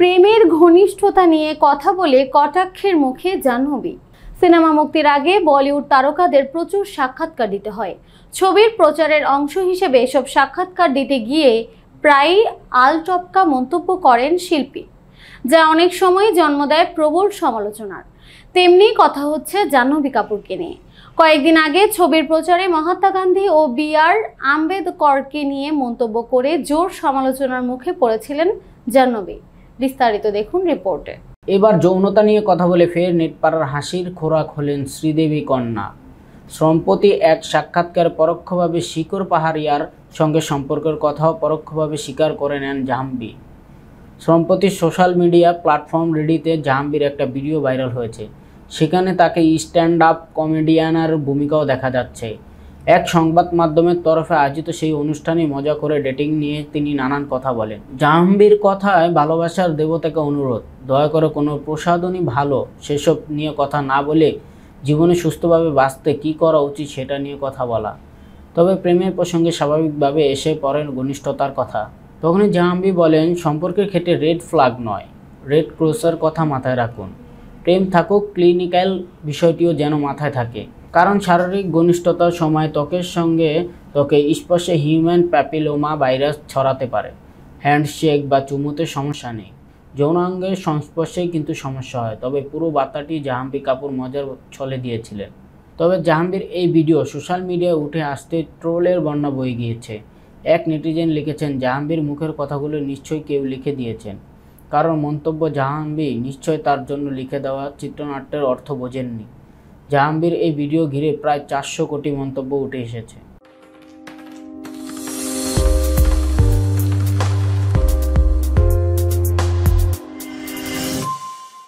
প্রেমের ঘনিষ্ঠতা নিয়ে কথা বলে কটাক্ষের মুখে জাহ্নবী। সিনেমা মুক্তির আগে বলিউড তারকাদের প্রচুর সাক্ষাৎকার দিতে হয়। ছবির প্রচারের অংশ হিসেবে এসব সাক্ষাৎকার দিতে গিয়ে প্রায়ই আলটপকা মন্তব্য করেন শিল্পী, যা অনেক সময় জন্ম দেয় প্রবল সমালোচনার। তেমনি কথা হচ্ছে জাহ্নবী কাপুরকে নিয়ে। কয়েকদিন আগে ছবির প্রচারে মহাত্মা গান্ধী ও বি.আর. আম্বেদকরকে নিয়ে মন্তব্য করে জোর সমালোচনার মুখে পড়েছিলেন জাহ্নবী। বিস্তারিত দেখুন রিপোর্টে। এবার যৌনতা নিয়ে কথা বলে ফের নেটপাড়ার হাসির খোরাক হলেন শ্রীদেবী কন্যা। সম্প্রতি এক সাক্ষাৎকারে পরোক্ষভাবে শিকর পাহাড়িয়ার সঙ্গে সম্পর্কের কথাও পরোক্ষভাবে স্বীকার করে নেন জাহ্নবী। সম্প্রতি সোশ্যাল মিডিয়া প্ল্যাটফর্ম রেডিতে জাহ্নবীর একটা ভিডিও ভাইরাল হয়েছে। সেখানে তাকে স্ট্যান্ড আপ কমেডিয়ানের ভূমিকাও দেখা যাচ্ছে। এক সংবাদ মাধ্যমের তরফে আয়োজিত সেই অনুষ্ঠানে মজা করে ডেটিং নিয়ে তিনি নানান কথা বলেন। জাহ্নবীর কথায় ভালোবাসার দেবতাকে অনুরোধ, দয়া করে কোনো প্রসাধনী ভালো সেসব নিয়ে কথা না বলে জীবনে সুস্থভাবে বাঁচতে কী করা উচিত সেটা নিয়ে কথা বলা। তবে প্রেমের প্রসঙ্গে স্বাভাবিকভাবে এসে পড়েন ঘনিষ্ঠতার কথা। তখনই জাহ্নবী বলেন, সম্পর্কের ক্ষেত্রে রেড ফ্ল্যাগ নয়, রেড ক্রসের কথা মাথায় রাখুন। প্রেম থাকুক, ক্লিনিক্যাল বিষয়টিও যেন মাথায় থাকে। কারণ শারীরিক ঘনিষ্ঠতার সময় ত্বকের সঙ্গে ত্বকে স্পর্শে হিউম্যান প্যাপিলোমা ভাইরাস ছড়াতে পারে। হ্যান্ডশেক বা চুমুতে সমস্যা নেই, যৌনাঙ্গের সংস্পর্শেই কিন্তু সমস্যা হয়। তবে পুরো বার্তাটি জাহ্নবী কাপুর মজার ছলে দিয়েছিলেন। তবে জাহ্নবীর এই ভিডিও সোশ্যাল মিডিয়ায় উঠে আসতে ট্রোলের বন্যা বয়ে গিয়েছে। এক নেটিজেন লিখেছেন, জাহ্নবীর মুখের কথাগুলো নিশ্চয়ই কেউ লিখে দিয়েছেন। কারণ মন্তব্য, জাহ্নবী নিশ্চয় তার জন্য লিখে দেওয়া চিত্রনাট্যের অর্থ বোঝেননি। জাহ্নবীর এই ভিডিও ঘিরে প্রায় 400 কোটি মন্তব্য উঠে এসেছে।